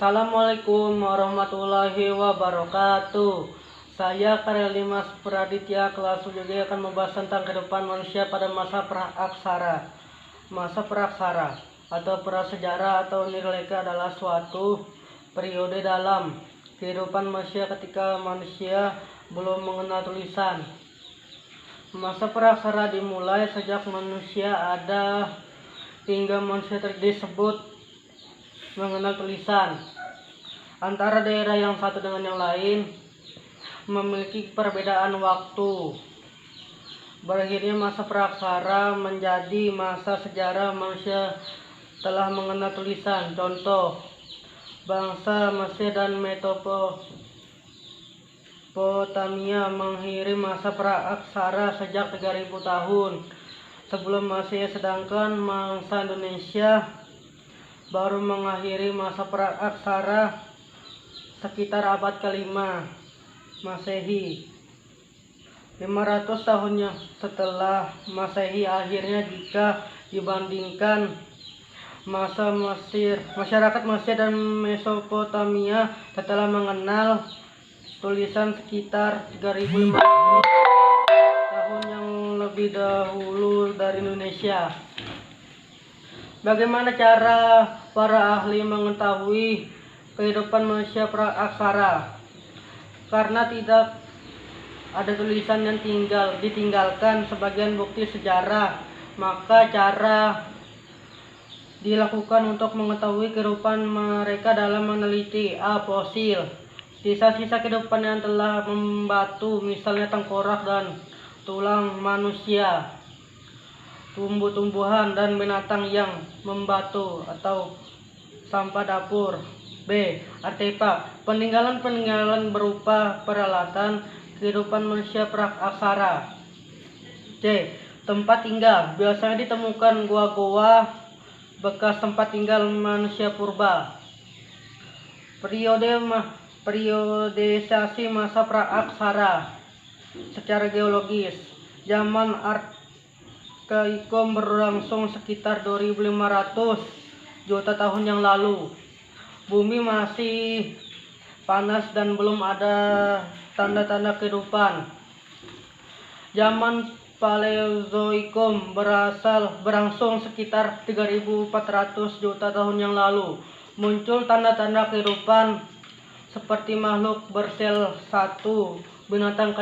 Assalamualaikum warahmatullahi wabarakatuh. Saya Karel Dimas Praditya kelas 7G akan membahas tentang kehidupan manusia pada masa praaksara. Masa praaksara atau prasejarah atau nirleka adalah suatu periode dalam kehidupan manusia ketika manusia belum mengenal tulisan. Masa praaksara dimulai sejak manusia ada hingga manusia disebut mengenal tulisan. Antara daerah yang satu dengan yang lain memiliki perbedaan waktu. Berakhirnya masa praaksara menjadi masa sejarah manusia telah mengenal tulisan. Contoh, bangsa Mesir dan Mesopotamia mengakhiri masa praaksara sejak 3000 tahun sebelum Masehi, sedangkan bangsa Indonesia baru mengakhiri masa praaksara sekitar abad ke-5 Masehi. 500 tahunnya setelah Masehi akhirnya jika dibandingkan masa masyarakat Mesir dan Mesopotamia telah mengenal tulisan sekitar 3500 tahun yang lebih dahulu dari Indonesia. Bagaimana cara para ahli mengetahui kehidupan manusia praaksara? Karena tidak ada tulisan yang ditinggalkan sebagian bukti sejarah, maka cara dilakukan untuk mengetahui kehidupan mereka dalam meneliti fosil, sisa-sisa kehidupan yang telah membatu, misalnya tengkorak dan tulang manusia, tumbuh-tumbuhan dan binatang yang membatu atau sampah dapur. B. Artefak, peninggalan berupa peralatan kehidupan manusia praaksara. C. Tempat tinggal, biasanya ditemukan gua-gua bekas tempat tinggal manusia purba. Periodisasi masa praaksara secara geologis. Zaman Arkaikum berlangsung sekitar 2500 juta tahun yang lalu. Bumi masih panas dan belum ada tanda-tanda kehidupan. Zaman Paleozoikum berlangsung sekitar 3400 juta tahun yang lalu. Muncul tanda-tanda kehidupan seperti makhluk bersel satu, binatang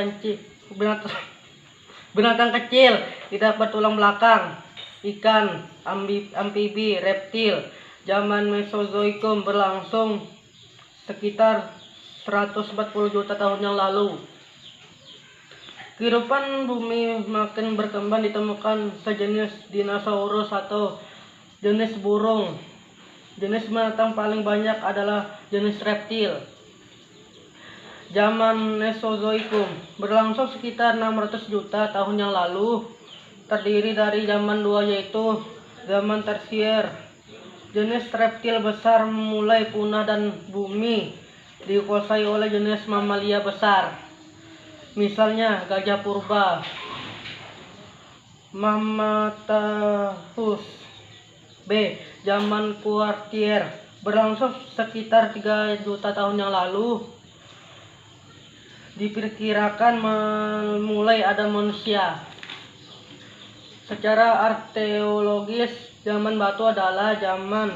kecil tidak bertulang belakang, ikan, amfibi, reptil. Zaman Mesozoikum berlangsung sekitar 140 juta tahun yang lalu. Kehidupan bumi makin berkembang, ditemukan sejenis dinosaurus atau jenis burung. Jenis binatang paling banyak adalah jenis reptil. Zaman Mesozoikum berlangsung sekitar 600 juta tahun yang lalu, terdiri dari zaman dua, yaitu zaman tersier. Jenis reptil besar mulai punah dan bumi dikuasai oleh jenis mamalia besar, misalnya gajah purba, Mammatus. B. Zaman kuartier berlangsung sekitar 3 juta tahun yang lalu. Diperkirakan mulai ada manusia. Secara arkeologis, zaman batu adalah zaman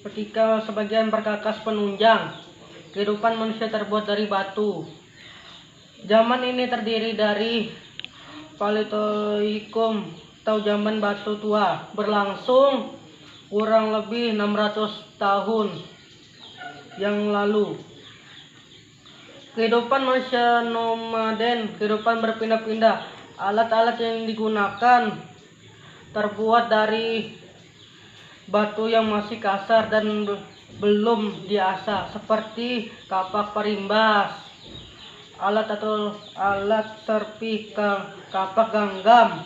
ketika sebagian perkakas penunjang kehidupan manusia terbuat dari batu. Zaman ini terdiri dari Paleozoikum atau zaman batu tua, berlangsung kurang lebih 600 tahun yang lalu. Kehidupan manusia nomaden, kehidupan berpindah-pindah. Alat-alat yang digunakan terbuat dari batu yang masih kasar dan belum diasah, seperti kapak perimbas, alat serpi, kapak ganggam,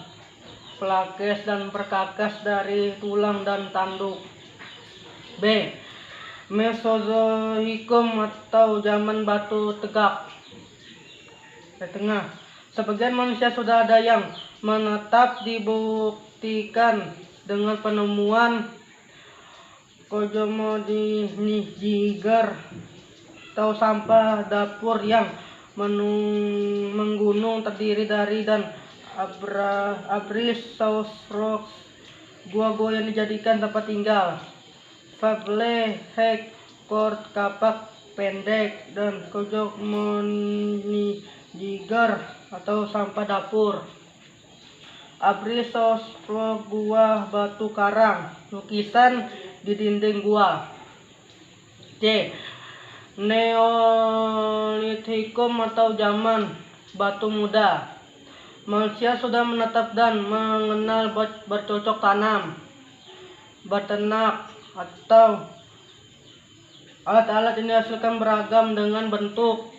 pelakes dan perkakas dari tulang dan tanduk. B. Mesozoikum atau zaman batu tegak tengah. Sebagian manusia sudah ada yang menetap, dibuktikan dengan penemuan Jigar atau sampah dapur yang menggunung terdiri dari dan abris sausros gua-gua yang dijadikan tempat tinggal, fable hek kord kapak pendek, dan jigar atau sampah dapur. Abris sausros gua batu karang, lukisan di dinding gua. C. Neolitikum atau zaman batu muda. Manusia sudah menetap dan mengenal bercocok tanam, beternak, atau alat-alat ini dihasilkan beragam dengan bentuk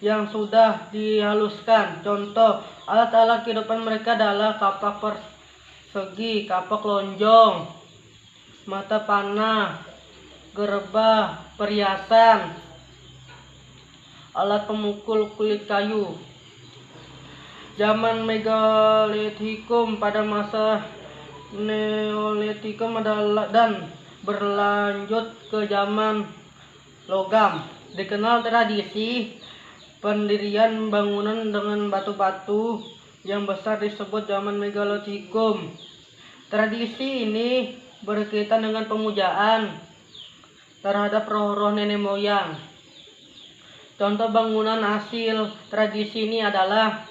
yang sudah dihaluskan. Contoh alat-alat kehidupan mereka adalah kapak persegi, kapak lonjong, mata panah, gerabah, perhiasan, alat pemukul kulit kayu. Zaman Megalitikum pada masa Neolitikum adalah dan berlanjut ke zaman logam. Dikenal tradisi pendirian bangunan dengan batu-batu yang besar disebut zaman Megalitikum. Tradisi ini berkaitan dengan pemujaan terhadap roh-roh nenek moyang. Contoh bangunan hasil tradisi ini adalah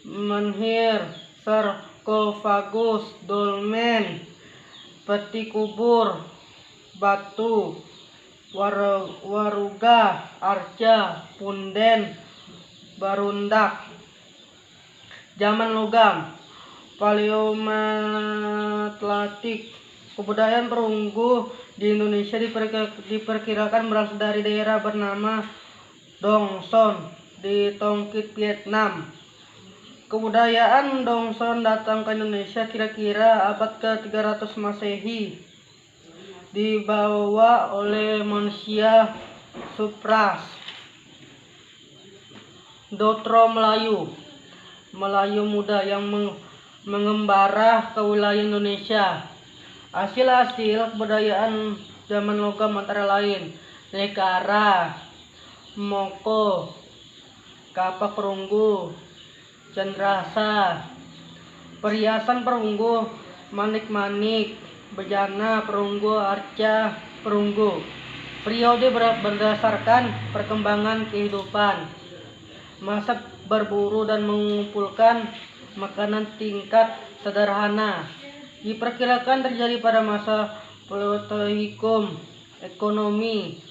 menhir, sarkofagus, dolmen, peti kubur, batu, waruga, arca, punden, barundak. Zaman logam, paleomatlatik. Kebudayaan perunggu di Indonesia diperkirakan berasal dari daerah bernama Dongson di Tonkin, Vietnam. Kebudayaan Dongson datang ke Indonesia kira-kira abad ke-300 Masehi, dibawa oleh manusia Supras. Dotro Melayu, Melayu muda yang mengembara ke wilayah Indonesia. Hasil-hasil kebudayaan zaman logam antara lain lekara, moko, kapak perunggu, cendrasa, perhiasan perunggu, manik-manik, bejana perunggu, arca perunggu. Periode berdasarkan perkembangan kehidupan, masa berburu dan mengumpulkan makanan tingkat sederhana diperkirakan terjadi pada masa Paleolitikum. Ekonomi,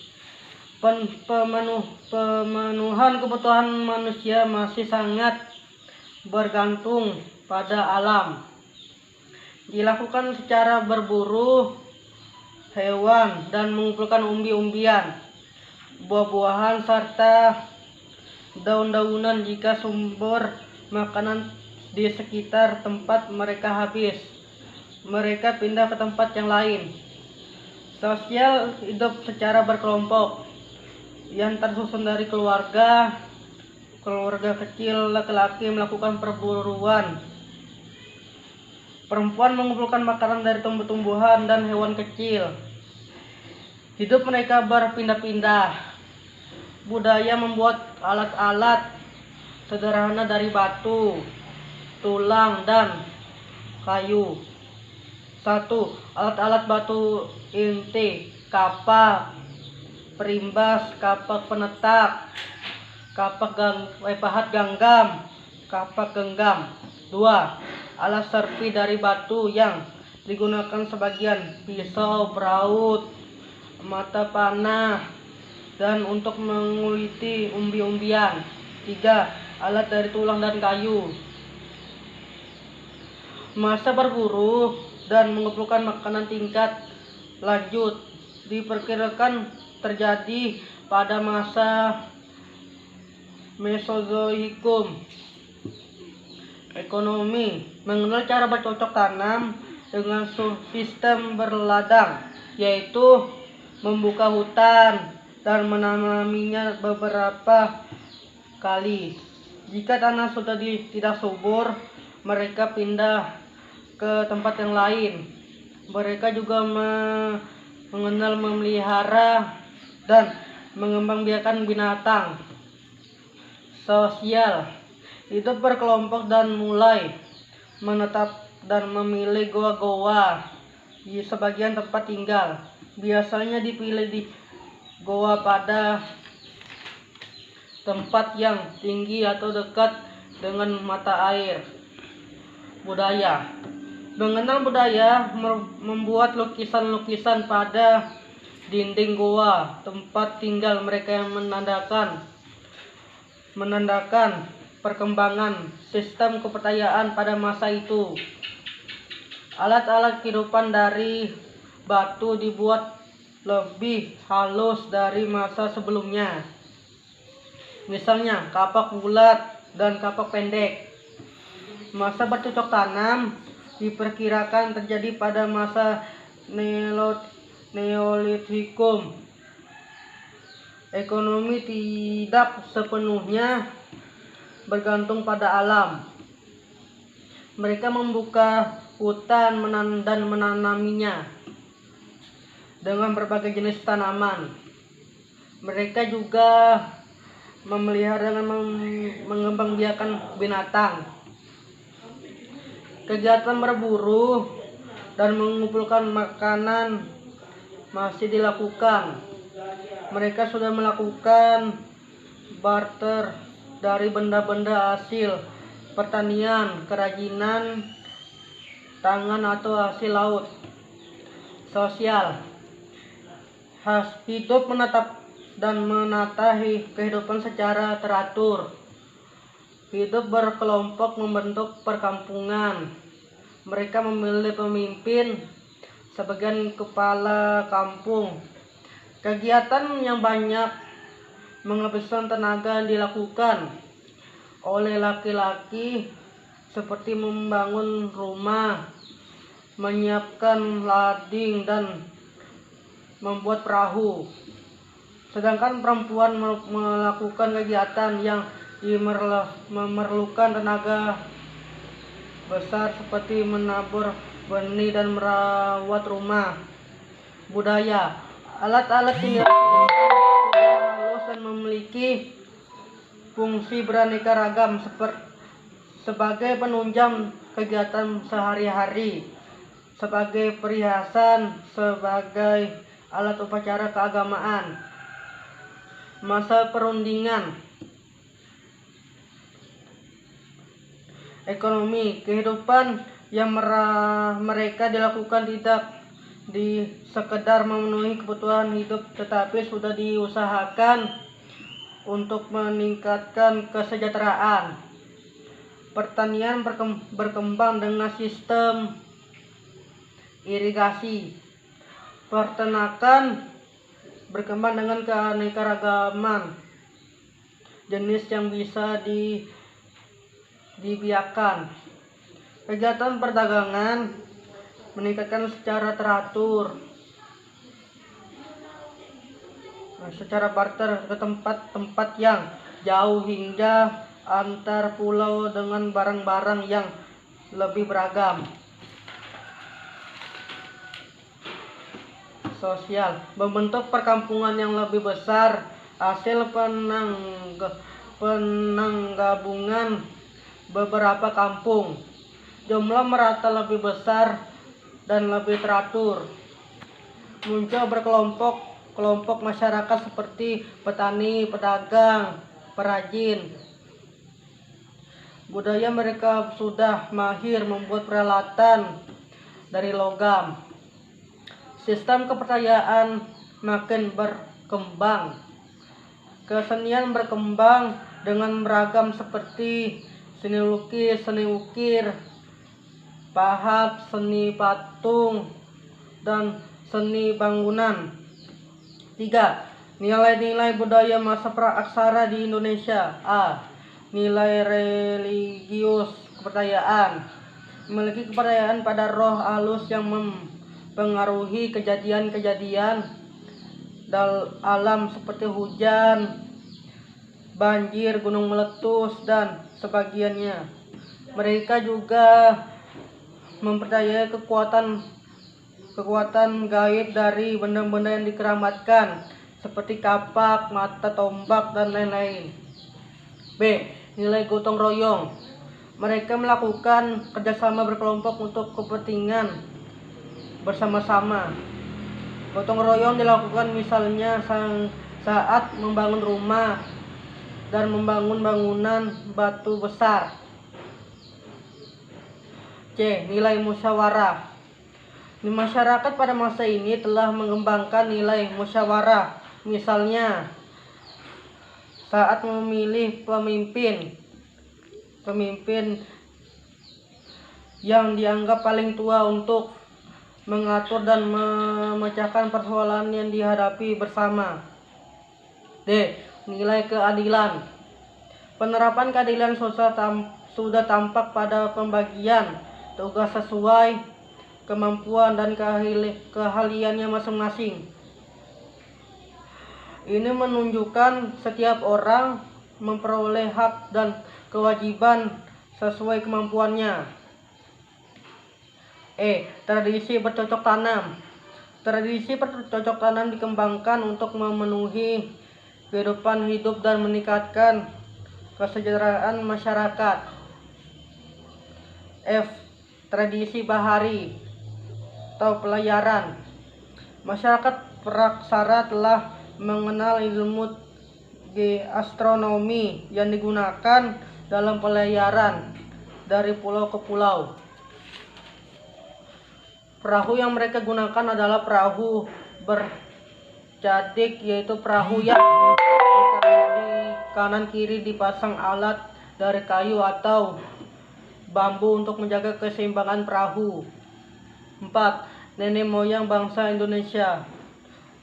pemenuhan kebutuhan manusia masih sangat bergantung pada alam, dilakukan secara berburu hewan dan mengumpulkan umbi-umbian, buah-buahan, serta daun-daunan jika sumber makanan di sekitar tempat mereka habis. Mereka pindah ke tempat yang lain. Sosial, hidup secara berkelompok yang tersusun dari keluarga kecil. Laki-laki melakukan perburuan, perempuan mengumpulkan makanan dari tumbuh-tumbuhan dan hewan kecil. Hidup mereka berpindah-pindah. Budaya membuat alat-alat sederhana dari batu, tulang, dan kayu. 1. Alat-alat batu inti, kapak, perimbas, kapak penetak, pahat ganggam, kapak genggam. 2. Alat serpi dari batu yang digunakan sebagian pisau, peraut, mata panah, dan untuk menguliti umbi-umbian. 3. Alat dari tulang dan kayu. Masa berburu dan mengumpulkan makanan tingkat lanjut diperkirakan terjadi pada masa Mesozoikum. Ekonomi, mengenal cara bercocok tanam dengan sistem berladang, yaitu membuka hutan dan menanaminya beberapa kali. Jika tanah sudah tidak subur, mereka pindah ke tempat yang lain. Mereka juga mengenal, memelihara, dan mengembangbiakan binatang. Sosial, hidup berkelompok dan mulai menetap dan memilih goa-goa di sebagian tempat tinggal. Biasanya dipilih di goa pada tempat yang tinggi atau dekat dengan mata air. Budaya, mengenal budaya membuat lukisan-lukisan pada dinding goa tempat tinggal mereka yang menandakan perkembangan sistem kepercayaan pada masa itu. Alat-alat kehidupan dari batu dibuat lebih halus dari masa sebelumnya. Misalnya kapak bulat dan kapak pendek. Masa bercocok tanam diperkirakan terjadi pada masa Neolitikum. Ekonomi tidak sepenuhnya bergantung pada alam. Mereka membuka hutan dan menanaminya dengan berbagai jenis tanaman. Mereka juga memelihara dan mengembangbiakan binatang. Kegiatan berburu dan mengumpulkan makanan masih dilakukan. Mereka sudah melakukan barter dari benda-benda hasil pertanian, kerajinan tangan atau hasil laut. Sosial, hidup menatap dan menata kehidupan secara teratur. Hidup berkelompok membentuk perkampungan. Mereka memilih pemimpin, sebagian kepala kampung. Kegiatan yang banyak menghabiskan tenaga dilakukan oleh laki-laki, seperti membangun rumah, menyiapkan lading, dan membuat perahu. Sedangkan perempuan melakukan kegiatan yang memerlukan tenaga besar seperti menabur benih dan merawat rumah. Budaya, alat-alat ini halus dan memiliki fungsi beraneka ragam sebagai penunjang kegiatan sehari-hari, sebagai perhiasan, sebagai alat upacara keagamaan. Masa perundingan. Ekonomi, kehidupan yang mereka dilakukan tidak sekedar memenuhi kebutuhan hidup, tetapi sudah diusahakan untuk meningkatkan kesejahteraan. Pertanian berkembang dengan sistem irigasi. Peternakan berkembang dengan keanekaragaman jenis yang bisa dibiarkan. Kegiatan perdagangan meningkatkan secara teratur, secara barter ke tempat-tempat yang jauh hingga antar pulau dengan barang-barang yang lebih beragam. Sosial, membentuk perkampungan yang lebih besar, hasil penanggabungan beberapa kampung. Jumlah merata lebih besar dan lebih teratur. Muncul kelompok masyarakat seperti petani, pedagang, perajin. Budaya mereka sudah mahir membuat peralatan dari logam. Sistem kepercayaan makin berkembang. Kesenian berkembang dengan beragam seperti seni lukis, seni ukir, pahat, seni patung, dan seni bangunan. 3. Nilai-nilai budaya masa praaksara di Indonesia. A. Nilai religius, kepercayaan. Memiliki kepercayaan pada roh halus yang mempengaruhi kejadian-kejadian alam seperti hujan, banjir, gunung meletus, dan sebagiannya. Mereka juga mempercayai kekuatan kekuatan gaib dari benda-benda yang dikeramatkan seperti kapak, mata, tombak, dan lain-lain. B. Nilai gotong royong. Mereka melakukan kerjasama berkelompok untuk kepentingan bersama-sama. Gotong royong dilakukan misalnya saat membangun rumah dan membangun bangunan batu besar. C. Nilai musyawarah. Di masyarakat pada masa ini telah mengembangkan nilai musyawarah, misalnya saat memilih pemimpin yang dianggap paling tua untuk mengatur dan memecahkan persoalan yang dihadapi bersama. D. Nilai keadilan. Penerapan keadilan sosial sudah tampak pada pembagian tugas sesuai kemampuan dan keahliannya masing-masing. Ini menunjukkan setiap orang memperoleh hak dan kewajiban sesuai kemampuannya. E. Tradisi bercocok tanam. Tradisi bercocok tanam dikembangkan untuk memenuhi kehidupan hidup dan meningkatkan kesejahteraan masyarakat. F. Tradisi bahari atau pelayaran. Masyarakat praksara telah mengenal ilmu astronomi yang digunakan dalam pelayaran dari pulau ke pulau. Perahu yang mereka gunakan adalah perahu bercadik, yaitu perahu yang di kanan kiri dipasang alat dari kayu atau bambu untuk menjaga keseimbangan perahu. 4. Nenek moyang bangsa Indonesia.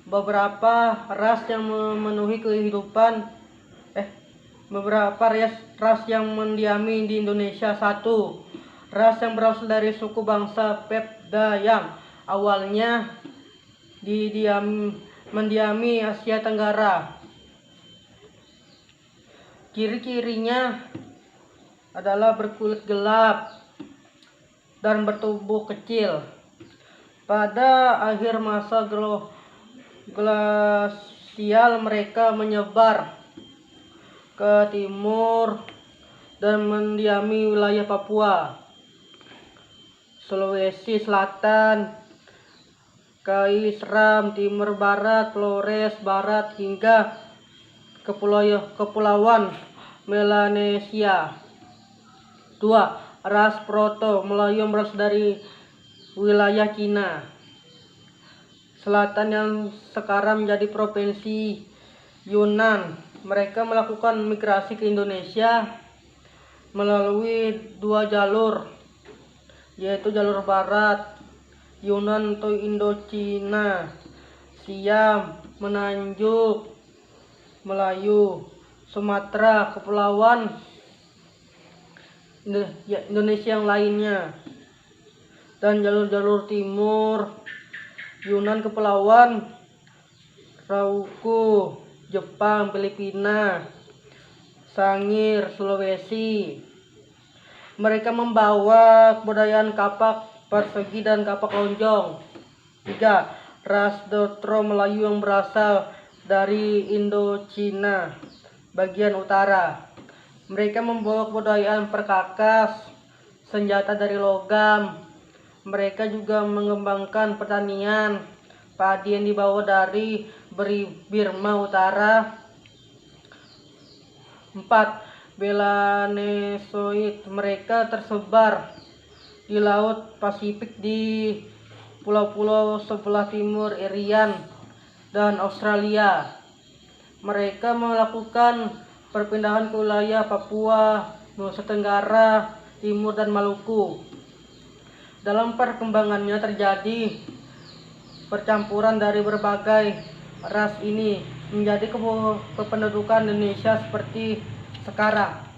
Beberapa ras yang memenuhi kehidupan beberapa ras yang mendiami di Indonesia. 1. Ras yang berasal dari suku bangsa Pepda yang awalnya mendiami Asia Tenggara. Ciri-cirinya adalah berkulit gelap dan bertubuh kecil. Pada akhir masa glasial mereka menyebar ke timur dan mendiami wilayah Papua, Sulawesi Selatan, Kalisram, Timur Barat, Flores Barat hingga kepulauan Melanesia. 2. Ras Proto Melayu berasal dari wilayah Cina Selatan yang sekarang menjadi provinsi Yunnan. Mereka melakukan migrasi ke Indonesia melalui 2 jalur, yaitu jalur barat Yunnan atau Indochina, Siam, Menanjuk, Melayu, Sumatera, kepulauan Indonesia yang lainnya, dan jalur-jalur timur Yunan, kepulauan Ryukyu, Jepang, Filipina, Sangir, Sulawesi. Mereka membawa kebudayaan kapak persegi dan kapak lonjong. 3. Ras Dotro Melayu yang berasal dari Indochina bagian utara. Mereka membawa kebudayaan perkakas, senjata dari logam. Mereka juga mengembangkan pertanian padi yang dibawa dari Burma Utara. 4. Melanesoid. Mereka tersebar di Laut Pasifik di pulau-pulau sebelah timur Irian dan Australia. Mereka melakukan perpindahan ke wilayah Papua, Nusa Tenggara Timur, dan Maluku. Dalam perkembangannya terjadi percampuran dari berbagai ras ini menjadi kependudukan Indonesia seperti sekarang.